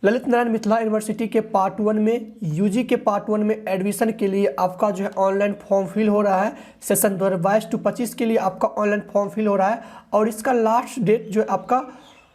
Lalit Narayan Mithila university के part 1 में UG के पार्ट 1 में एडमिशन के लिए आपका जो है ऑनलाइन फॉर्म फिल हो रहा है। सेशन 2022-25 के लिए आपका ऑनलाइन फॉर्म फिल हो रहा है और इसका लास्ट डेट जो है आपका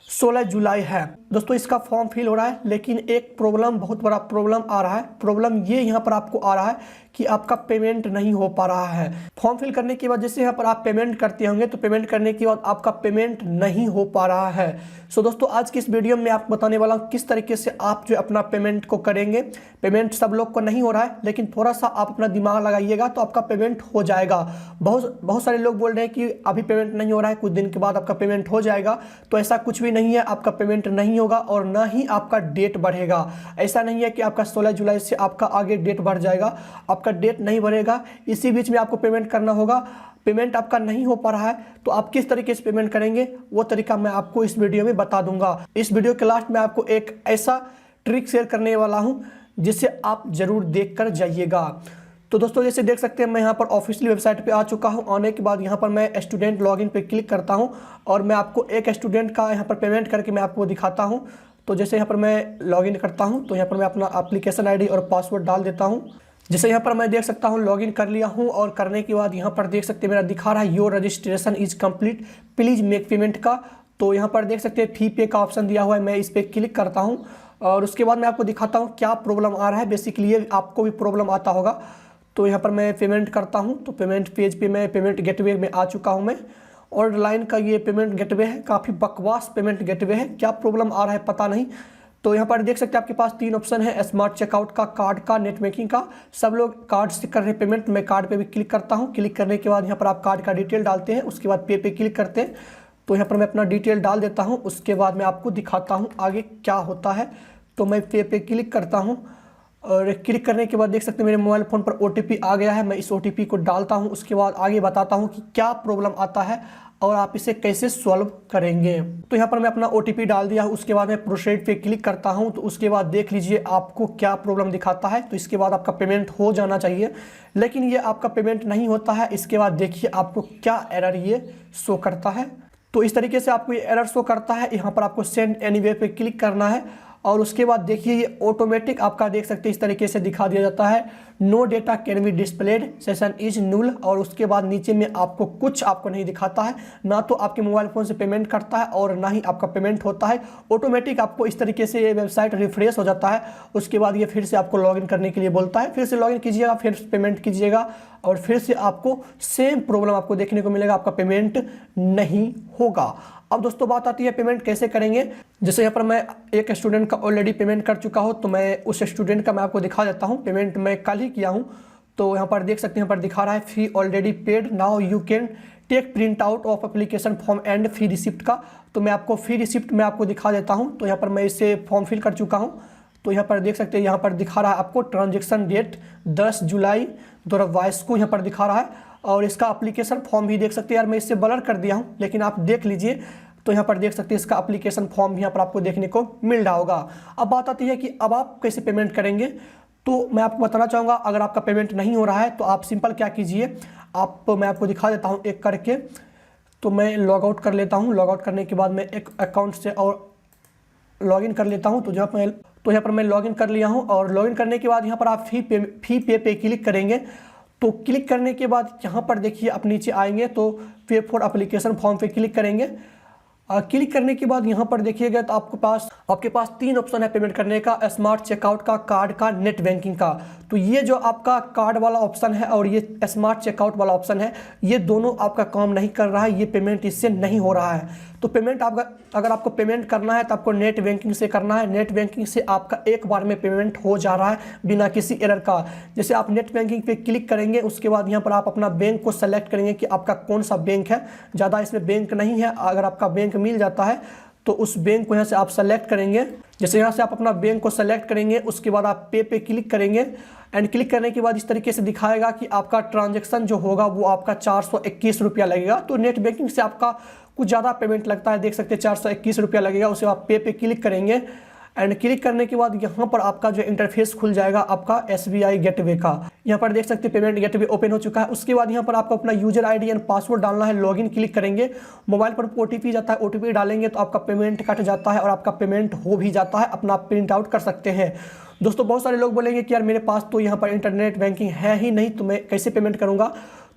16 जुलाई है। दोस्तों इसका फॉर्म फिल हो रहा है, लेकिन एक प्रॉब्लम, बहुत बड़ा प्रॉब्लम आ रहा है। प्रॉब्लम ये यहाँ पर आपको आ रहा है कि आपका पेमेंट नहीं हो पा रहा है। फॉर्म फिल करने के बाद जैसे यहाँ पर आप पेमेंट करते होंगे तो पेमेंट करने के बाद आपका पेमेंट नहीं हो पा रहा है। सो दोस्तों आज की इस वीडियो में आपको बताने वाला हूँ किस तरीके से आप जो अपना पेमेंट को करेंगे। पेमेंट सब लोग को नहीं हो रहा है, लेकिन थोड़ा सा आप अपना दिमाग लगाइएगा तो आपका पेमेंट हो जाएगा। बहुत सारे लोग बोल रहे हैं कि अभी पेमेंट नहीं हो रहा है, कुछ दिन के बाद आपका पेमेंट हो जाएगा। तो ऐसा कुछ भी नहीं है, आपका पेमेंट नहीं होगा और ना ही आपका डेट बढ़ेगा। ऐसा नहीं है कि आपका 16 जुलाई से आपका आगे डेट बढ़ जाएगा, आपका डेट नहीं बढ़ेगा। इसी बीच में आपको पेमेंट करना होगा। पेमेंट आपका नहीं हो पा रहा है तो आप किस तरीके से पेमेंट करेंगे वो तरीका मैं आपको इस वीडियो में बता दूंगा। इस वीडियो के लास्ट में आपको एक ऐसा ट्रिक शेयर करने वाला हूं जिसे आप जरूर देख कर जाइएगा। तो दोस्तों जैसे देख सकते हैं मैं यहाँ पर ऑफिशियल वेबसाइट पे आ चुका हूँ। आने के बाद यहाँ पर मैं स्टूडेंट लॉगिन पे क्लिक करता हूँ और मैं आपको एक स्टूडेंट का यहाँ पर पेमेंट करके मैं आपको दिखाता हूँ। तो जैसे यहाँ पर मैं लॉगिन करता हूँ तो यहाँ पर मैं अपना एप्लीकेशन आईडी और पासवर्ड डाल देता हूँ। जैसे यहाँ पर मैं देख सकता हूँ लॉगिन कर लिया हूँ और करने के बाद यहाँ पर देख सकते हैं मेरा दिखा रहा है your registration is complete, please make payment का। तो यहाँ पर देख सकते हैं फी पे का ऑप्शन दिया हुआ है, मैं इस पर क्लिक करता हूँ और उसके बाद मैं आपको दिखाता हूँ क्या प्रॉब्लम आ रहा है। बेसिकली ये आपको भी प्रॉब्लम आता होगा। तो यहाँ पर मैं पेमेंट करता हूँ तो पेमेंट पेज पे मैं पेमेंट गेटवे में आ चुका हूँ मैं। ऑनलाइन का ये पेमेंट गेटवे है, काफ़ी बकवास पेमेंट गेटवे है, क्या प्रॉब्लम आ रहा है पता नहीं। तो यहाँ पर देख सकते हैं आपके पास 3 ऑप्शन है, स्मार्ट चेकआउट का, कार्ड का, नेट बैंकिंग का। सब लोग कार्ड से कर रहे हैं पेमेंट। मैं कार्ड पे भी क्लिक करता हूँ। क्लिक करने के बाद यहाँ पर आप कार्ड का डिटेल डालते हैं, उसके बाद पे क्लिक करते हैं। तो यहाँ पर मैं अपना डिटेल डाल देता हूँ, उसके बाद मैं आपको दिखाता हूँ आगे क्या होता है। तो मैं पे क्लिक करता हूँ और क्लिक करने के बाद देख सकते हैं मेरे मोबाइल फ़ोन पर OTP आ गया है। मैं इस OTP को डालता हूँ, उसके बाद आगे बताता हूँ कि क्या प्रॉब्लम आता है और आप इसे कैसे सॉल्व करेंगे। तो यहाँ पर मैं अपना OTP डाल दिया, उसके बाद मैं प्रोसीड पे क्लिक करता हूँ। तो उसके बाद देख लीजिए आपको क्या प्रॉब्लम दिखाता है। तो इसके बाद आपका पेमेंट हो जाना चाहिए, लेकिन ये आपका पेमेंट नहीं होता है। इसके बाद देखिए आपको क्या एरर ये शो करता है। तो इस तरीके से आपको ये एरर शो करता है। यहाँ पर आपको सेंड एनीवेयर पे क्लिक करना है और उसके बाद देखिए ये ऑटोमेटिक आपका देख सकते हैं इस तरीके से दिखा दिया जाता है, no data can be displayed, session is null. और उसके बाद नीचे में आपको कुछ आपको नहीं दिखाता है, ना तो आपके मोबाइल फ़ोन से पेमेंट करता है और ना ही आपका पेमेंट होता है। ऑटोमेटिक आपको इस तरीके से ये वेबसाइट रिफ्रेश हो जाता है। उसके बाद ये फिर से आपको लॉगिन करने के लिए बोलता है, फिर से लॉगिन कीजिएगा, फिर पेमेंट कीजिएगा और फिर से आपको सेम प्रॉब्लम आपको देखने को मिलेगा, आपका पेमेंट नहीं होगा। अब दोस्तों बात आती है पेमेंट कैसे करेंगे। जैसे यहाँ पर मैं एक स्टूडेंट का ऑलरेडी पेमेंट कर चुका हूँ, तो मैं उस स्टूडेंट का मैं आपको दिखा देता हूँ। पेमेंट मैं कल ही किया हूँ। तो यहाँ पर देख सकते हैं, यहाँ पर दिखा रहा है fee already paid, now you can take print out of application form and fee receipt का। तो मैं आपको फी रिसिप्ट में आपको दिखा देता हूँ। तो यहाँ पर मैं इसे फॉर्म फिल कर चुका हूँ। तो यहाँ पर देख सकते हैं, यहाँ पर दिखा रहा है आपको ट्रांजेक्शन डेट 10 जुलाई 2022 को यहाँ पर दिखा रहा है और इसका एप्लीकेशन फॉर्म भी देख सकते हैं। यार मैं इससे ब्लर कर दिया हूँ, लेकिन आप देख लीजिए। तो यहाँ पर देख सकते हैं इसका एप्लीकेशन फॉर्म भी यहाँ पर आपको देखने को मिल रहा होगा। अब बात आती है कि अब आप कैसे पेमेंट करेंगे। तो मैं आपको बताना चाहूँगा, अगर आपका पेमेंट नहीं हो रहा है तो आप सिंपल क्या कीजिए, मैं आपको दिखा देता हूँ एक करके। तो मैं लॉग आउट कर लेता हूँ। लॉग आउट करने के बाद मैं एक अकाउंट से और लॉगिन कर लेता हूँ। तो यहाँ पर मैं लॉगिन कर लिया हूँ और लॉगिन करने के बाद यहाँ पर आप फी पे क्लिक करेंगे। तो क्लिक करने के बाद यहाँ पर देखिए आप नीचे आएंगे तो पे फॉर एप्लीकेशन फॉर्म पे क्लिक करेंगे। क्लिक करने के बाद यहाँ पर देखिएगा तो आपके पास 3 ऑप्शन है पेमेंट करने का, स्मार्ट चेकआउट का, कार्ड का, नेट बैंकिंग का। तो ये जो आपका कार्ड वाला ऑप्शन है और ये स्मार्ट चेकआउट वाला ऑप्शन है, ये दोनों आपका काम नहीं कर रहा है, ये पेमेंट इससे नहीं हो रहा है। तो पेमेंट अगर आपको पेमेंट करना है तो आपको नेट बैंकिंग से करना है। नेट बैंकिंग से आपका एक बार में पेमेंट हो जा रहा है बिना किसी एरर का। जैसे आप नेट बैंकिंग पे क्लिक करेंगे, उसके बाद यहाँ पर आप अपना बैंक को सेलेक्ट करेंगे कि आपका कौन सा बैंक है। ज़्यादा इसमें बैंक नहीं है, अगर आपका बैंक मिल जाता है तो उस बैंक को यहाँ से आप सेलेक्ट करेंगे। जैसे यहाँ से आप अपना बैंक को सेलेक्ट करेंगे, उसके बाद आप पे क्लिक करेंगे एंड क्लिक करने के बाद इस तरीके से दिखाएगा कि आपका ट्रांजैक्शन जो होगा वो आपका 421 रुपया लगेगा। तो नेट बैंकिंग से आपका कुछ ज़्यादा पेमेंट लगता है, देख सकते हैं 421 रुपया लगेगा। उसे आप पे क्लिक करेंगे एंड क्लिक करने के बाद यहाँ पर आपका जो इंटरफेस खुल जाएगा आपका SBI गेटवे का। यहाँ पर देख सकते हैं पेमेंट गेटवे ओपन हो चुका है। उसके बाद यहाँ पर आपको अपना यूजर ID एंड पासवर्ड डालना है। लॉगिन क्लिक करेंगे, मोबाइल पर OTP जाता है, OTP डालेंगे तो आपका पेमेंट कट जाता है और आपका पेमेंट हो भी जाता है। अपना प्रिंट आउट कर सकते हैं। दोस्तों बहुत सारे लोग बोलेंगे कि यार मेरे पास तो यहाँ पर इंटरनेट बैंकिंग है ही नहीं, तो मैं कैसे पेमेंट करूँगा।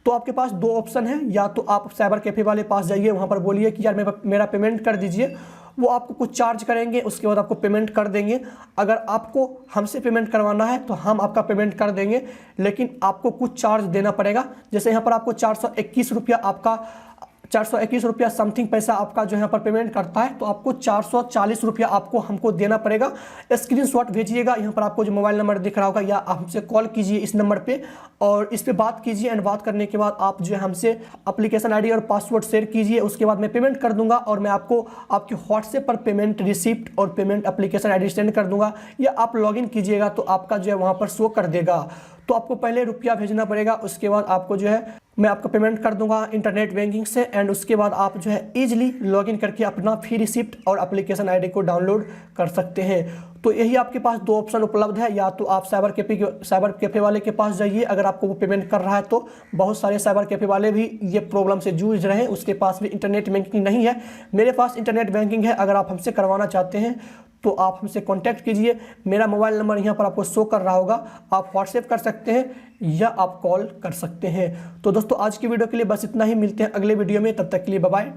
तो आपके पास दो ऑप्शन है, या तो आप साइबर कैफ़े वाले पास जाइए, वहाँ पर बोलिए कि यार मेरा पेमेंट कर दीजिए। वो आपको कुछ चार्ज करेंगे, उसके बाद आपको पेमेंट कर देंगे। अगर आपको हमसे पेमेंट करवाना है तो हम आपका पेमेंट कर देंगे, लेकिन आपको कुछ चार्ज देना पड़ेगा। जैसे यहाँ पर आपको 421 रुपया आपका 421 रुपया समथिंग पैसा आपका जो यहाँ पर पेमेंट करता है, तो आपको 440 रुपया आपको हमको देना पड़ेगा। स्क्रीनशॉट भेजिएगा, यहाँ पर आपको जो मोबाइल नंबर दिख रहा होगा, या आप हमसे कॉल कीजिए इस नंबर पे और इस पे बात कीजिए। एंड बात करने के बाद आप जो है हमसे एप्लीकेशन ID और पासवर्ड शेयर कीजिए। उसके बाद मैं पेमेंट कर दूंगा और मैं आपको आपके व्हाट्सएप पर पेमेंट रिसिप्ट और पेमेंट एप्लीकेशन ID सेंड कर दूंगा, या आप लॉगिन कीजिएगा तो आपका जो है वहाँ पर शो कर देगा। तो आपको पहले रुपया भेजना पड़ेगा, उसके बाद आपको जो है मैं आपको पेमेंट कर दूंगा इंटरनेट बैंकिंग से। एंड उसके बाद आप जो है ईजिली लॉगिन करके अपना फ्री रिसिप्ट और एप्लीकेशन ID को डाउनलोड कर सकते हैं। तो यही आपके पास दो ऑप्शन उपलब्ध है, या तो आप साइबर कैफ़े वाले के पास जाइए अगर आपको वो पेमेंट कर रहा है तो। बहुत सारे साइबर कैफ़े वाले भी ये प्रॉब्लम से जूझ रहे हैं, उसके पास भी इंटरनेट बैंकिंग नहीं है। मेरे पास इंटरनेट बैंकिंग है। अगर आप हमसे करवाना चाहते हैं तो आप हमसे कांटेक्ट कीजिए। मेरा मोबाइल नंबर यहाँ पर आपको शो कर रहा होगा, आप व्हाट्सएप कर सकते हैं या आप कॉल कर सकते हैं। तो दोस्तों आज की वीडियो के लिए बस इतना ही, मिलते हैं अगले वीडियो में, तब तक के लिए बाय बाय।